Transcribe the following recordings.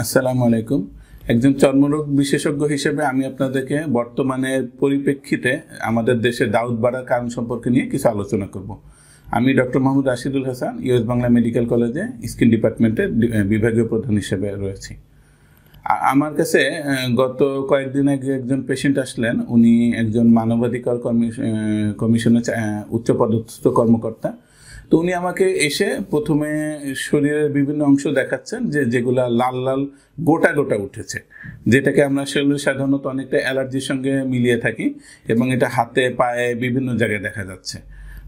আসসালামু আলাইকুম। একজন চর্মরোগ বিশেষজ্ঞ হিসেবে আমি আপনাদেরকে বর্তমানের পরিপ্রেক্ষিতে আমাদের দেশে দাউদ বাড়ার কারণ সম্পর্কে নিয়ে কিছু আলোচনা করব। আমি doctor Mohammad Rashidul Hasan, US Bangla medical কলেজে স্কিন ডিপার্টমেন্টের বিভাগীয় প্রধান হিসেবে রয়েছি। আমার কাছে গত কয়েকদিন আগে একজন পেশেন্ট আসলেন। উনি একজন মানবাধিকার কমিশনের উচ্চপদস্থ কর্মকর্তা। তো উনি আমাকে এসে প্রথমে শরীরের বিভিন্ন অংশ দেখাচ্ছেন যেগুলা লাল লাল গোটা গোটা উঠেছে, যেটাকে আমরা সাধারণত অনেকটা অ্যালার্জির সঙ্গে মিলিয়ে থাকি, এবং এটা হাতে পায়ে বিভিন্ন জায়গায় দেখা যাচ্ছে।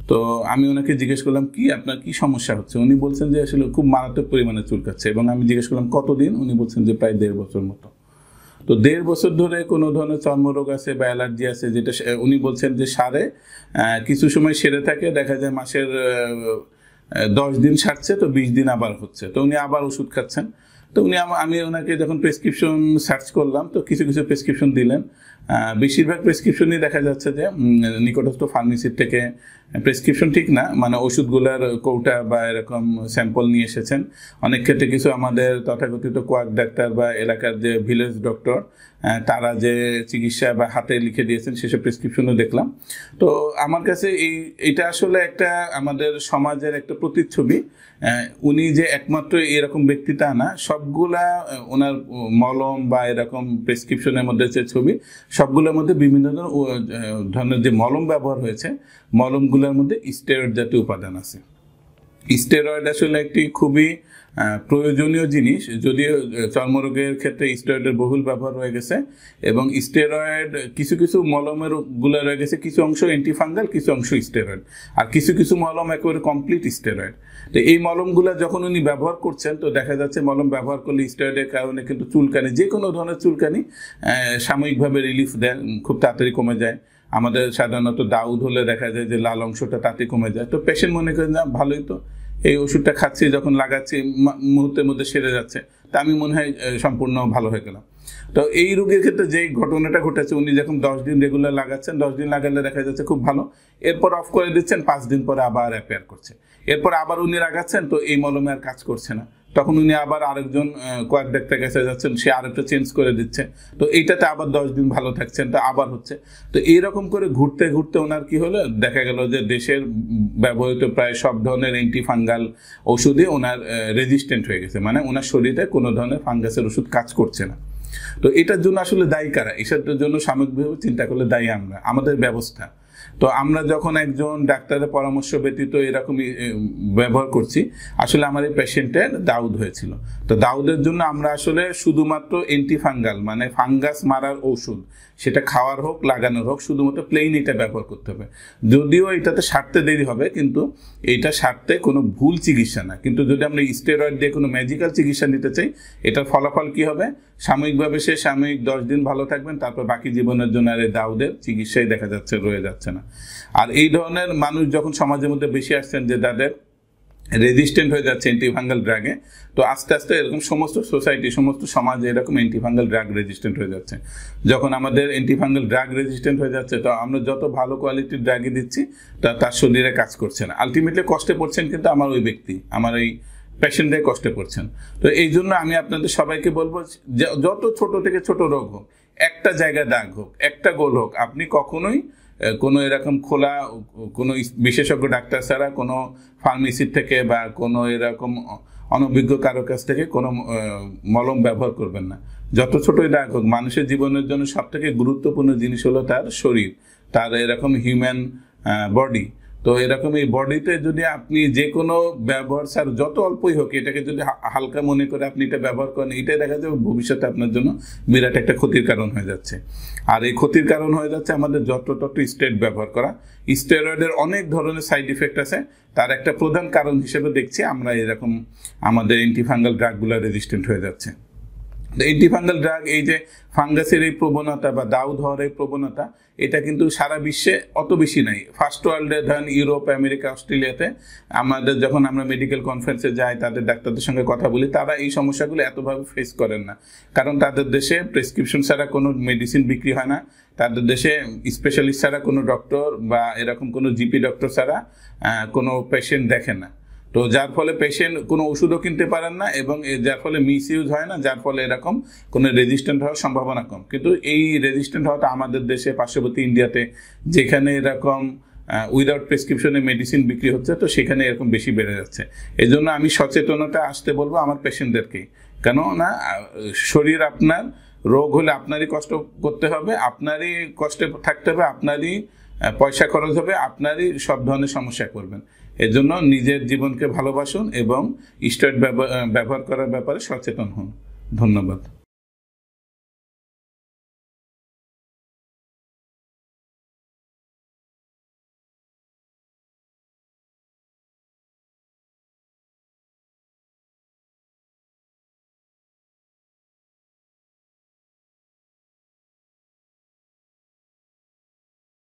তো আমি ওনাকে জিজ্ঞেস করলাম, আপনার কি সমস্যা হচ্ছে? উনি বলছেন যে আসলে খুব মারাত্মক পরিমাণে চুলকাচ্ছে। এবং আমি জিজ্ঞেস করলাম কতদিন? উনি বলছেন যে প্রায় 1.5 বছর মতো। তো 1.5 বছর ধরে কোনো ধরনের চর্মরোগ আছে বা অ্যালার্জি আছে, যেটা উনি বলছেন যে কিছু সময় সেরে থাকে, দেখা যায় মাসের 10 দিন সারছে, তো 20 দিন আবার হচ্ছে। তো উনি আবার ওষুধ খাচ্ছেন। তো আমি ওনাকে যখন প্রেসক্রিপশন সার্চ করলাম, তো কিছু কিছু প্রেসক্রিপশন দিলেন। বেশিরভাগ প্রেসক্রিপশনই দেখা যাচ্ছে যে নিকটস্থ ফার্মেসির থেকে প্রেসক্রিপশন ঠিক না, মানে ওষুধগুলোর কৌটা বা এরকম স্যাম্পল নিয়ে এসেছেন। অনেক ক্ষেত্রে কিছু আমাদের তথাকথিত কোয়াক ডাক্তার বা এলাকার যে ভিলেজ ডক্টর, তারা যে চিকিৎসা বা হাতে লিখে দিয়েছেন সেসব প্রেসক্রিপশনও দেখলাম। তো আমার কাছে এটা আসলে একটা আমাদের সমাজের একটা প্রতিচ্ছবি। উনি যে একমাত্র এরকম ব্যক্তি তা না, সবগুলা ওনার মলম বা এরকম প্রেসক্রিপশনের মধ্যে যে ছবি, সবগুলোর মধ্যে বিভিন্ন ধরনের যে মলম ব্যবহার হয়েছে, মলমগুলোর মধ্যে স্টেরয়েড জাতীয় উপাদান আছে। স্টেরয়েড আসলে একটি খুবই প্রয়োজনীয় জিনিস, যদিও চর্মরোগের ক্ষেত্রে স্টেরয়েডের বহুল ব্যবহার হয়ে গেছে। এবং স্টেরয়েড কিছু কিছু মলমের গুলো রয়ে গেছে, কিছু অংশ অ্যান্টিফাঙ্গাল, কিছু অংশ স্টেরয়েড, আর কিছু কিছু মলম একেবারে কমপ্লিট স্টেরয়েড। তো এই মলমগুলো যখন উনি ব্যবহার করছেন, তো দেখা যাচ্ছে মলম ব্যবহার করলে স্টেরয়েডের কারণে কিন্তু চুলকানি, যে কোনো ধরনের চুলকানি সাময়িকভাবে রিলিফ দেয়, খুব তাড়াতাড়ি কমে যায়। আমাদের সাধারণত দাউদ হলে দেখা যায় যে লাল অংশটা তাতে কমে যায়। তো পেশেন্ট মনে করেন না, ভালোই তো, এই ওষুধটা খাচ্ছি, যখন লাগাচ্ছি মুহূর্তের মধ্যে সেরে যাচ্ছে, তা আমি মনে হয় সম্পূর্ণ ভালো হয়ে গেলাম। তো এই রোগীর ক্ষেত্রে যেই ঘটনাটা ঘটেছে, উনি যখন 10 দিন রেগুলার লাগাচ্ছেন, 10 দিন লাগালে দেখা যাচ্ছে খুব ভালো, এরপর অফ করে দিচ্ছেন, 5 দিন পরে আবার অ্যাপিয়ার করছে, এরপর আবার উনি লাগাচ্ছেন, তো এই মলমে আর কাজ করছে না, তখন উনি আবার আরেকজন কোয়াক ডাক্তার কাছে যাচ্ছেন, সে আরেকটা চেঞ্জ করে দিচ্ছে, তো এইটাতে আবার 10 দিন ভালো থাকছেন, তো আবার হচ্ছে। তো এইরকম করে ঘুরতে ঘুরতে ওনার কি হলো, দেখা গেল যে দেশের ব্যবহৃত প্রায় সব ধরনের অ্যান্টিফাঙ্গাল ওষুধে ওনার রেজিস্ট্যান্ট হয়ে গেছে, মানে ওনার শরীরে কোনো ধরনের ফাঙ্গাসের ওষুধ কাজ করছে না। তো এটার জন্য আসলে দায়ী কারা? এটার জন্য সামগ্রিকভাবে চিন্তা করলে দায়ী আমরা, আমাদের ব্যবস্থা। তো আমরা যখন একজন ডাক্তারের পরামর্শ ব্যতীত এরকমই ব্যবহার করছি, আসলে আমার এই পেশেন্টের দাউদ হয়েছিল। তো দাউদের জন্য আমরা আসলে শুধুমাত্র অ্যান্টিফাঙ্গাল, মানে ফাঙ্গাস মারার ওষুধ, সেটা খাওয়ার হোক লাগানোর হোক, শুধুমাত্র প্লেন এটা ব্যবহার করতে হবে। যদিও এটাতে সারতে দেরি হবে, কিন্তু এইটা সারতে কোনো ভুল চিকিৎসা না। কিন্তু যদি আমরা স্টেরয়েড দিয়ে কোনো ম্যাজিক্যাল চিকিৎসা নিতে চাই, এটার ফলাফল কি হবে? সাময়িকভাবে 10 দিন ভালো থাকবেন, তারপর বাকি জীবনের জন্য আর এই দাউদের চিকিৎসাই দেখা যাচ্ছে রয়ে যাচ্ছে না। আর এই ধরনের মানুষ যখন সমাজের মধ্যে বেশি আসছেন, যে তাদের রেজিস্ট্যান্ট হয়ে যাচ্ছে অ্যান্টিফাঙ্গাল ড্রাগে, তো আস্তে আস্তে এরকম সমস্ত সোসাইটি, সমস্ত সমাজে এরকম অ্যান্টিফাঙ্গাল ড্রাগ রেজিস্ট্যান্ট হয়ে যাচ্ছে। যখন আমাদের অ্যান্টিফাঙ্গাল ড্রাগ রেজিস্ট্যান্ট হয়ে যাচ্ছে, তো আমরা যত ভালো কোয়ালিটির ড্রাগই দিচ্ছি, তার শরীরে কাজ করছে না। আলটিমেটলি কষ্টে পড়ছেন কিন্তু আমার ওই ব্যক্তি, আমার এই পেশেন্টদের কষ্টে পড়ছেন। তো এই জন্য আমি আপনাদের সবাইকে বলবো, যত ছোট থেকে ছোট রোগ হোক, একটা জায়গায় দাগ হোক, একটা গোল হোক, আপনি কখনোই কোনো এরকম খোলা কোনো বিশেষজ্ঞ ডাক্তার ছাড়া, কোনো ফার্মেসির থেকে বা কোনো এরকম অনভিজ্ঞ কারো কাছ থেকে কোনো মলম ব্যবহার করবেন না। যত ছোটই দাগ হোক, মানুষের জীবনের জন্য সবথেকে গুরুত্বপূর্ণ জিনিস হলো তার শরীর, তার এরকম হিউম্যান বডি। তো এরকম এই বডিতে যদি আপনি যে কোনো ব্যবহার স্যার যত অল্পই হোক, এটাকে যদি হালকা মনে করে আপনি এটা ব্যবহার করেন, এটাই দেখা যাবে ভবিষ্যতে আপনার জন্য বিরাট একটা ক্ষতির কারণ হয়ে যাচ্ছে। আর এই ক্ষতির কারণ হয়ে যাচ্ছে আমাদের যত স্টেরয়েড ব্যবহার করা। স্টেরয়েডের অনেক ধরনের সাইড ইফেক্ট আছে, তার একটা প্রধান কারণ হিসেবে দেখছি আমরা এরকম আমাদের অ্যান্টিফাঙ্গাল ড্রাগগুলো রেজিস্ট্যান্ট হয়ে যাচ্ছে। অ্যান্টিফাঙ্গাল ড্রাগ, এই যে ফাঙ্গাসের এই প্রবণতা বা দাউদ হওয়ার এই প্রবণতা, এটা কিন্তু সারা বিশ্বে অত বেশি নাই। ফার্স্ট ওয়ার্ল্ডে ধরেন ইউরোপ, আমেরিকা, অস্ট্রেলিয়াতে আমাদের যখন আমরা মেডিকেল কনফারেন্সে যাই, তাদের ডাক্তারদের সঙ্গে কথা বলি, তারা এই সমস্যাগুলো এতভাবে ফেস করেন না, কারণ তাদের দেশে প্রেসক্রিপশন ছাড়া কোনো মেডিসিন বিক্রি হয় না। তাদের দেশে স্পেশালিস্ট ছাড়া কোনো ডক্টর বা এরকম কোনো জিপি ডক্টর ছাড়া কোনো পেশেন্ট দেখেন না। তো যার ফলে পেশেন্ট কোনো ওষুধও কিনতে পারেন না, এবং যার ফলে মিস ইউজ হয় না, যার ফলে এরকম কোনো রেজিস্ট্যান্ট হওয়ার সম্ভাবনা কম। কিন্তু এই রেজিস্ট্যান্ট হওয়াটা আমাদের দেশে পার্শ্ববর্তী ইন্ডিয়াতে, যেখানে এরকম উইদাউট প্রেসক্রিপশনে মেডিসিন বিক্রি হচ্ছে, তো সেখানে এরকম বেশি বেড়ে যাচ্ছে। এই জন্য আমি সচেতনতা আসতে বলবো আমার পেশেন্টদেরকেই। কেননা শরীর আপনার, রোগ হলে আপনারই কষ্ট করতে হবে, আপনারই কষ্টে থাকতে হবে, আপনারই পয়সা খরচ হবে, আপনারই সব ধরনের সমস্যা করবেন। এর জন্য নিজের জীবনকে ভালোবাসুন এবং স্টেরয়েড ব্যবহার করার ব্যাপারে সচেতন হন। ধন্যবাদ।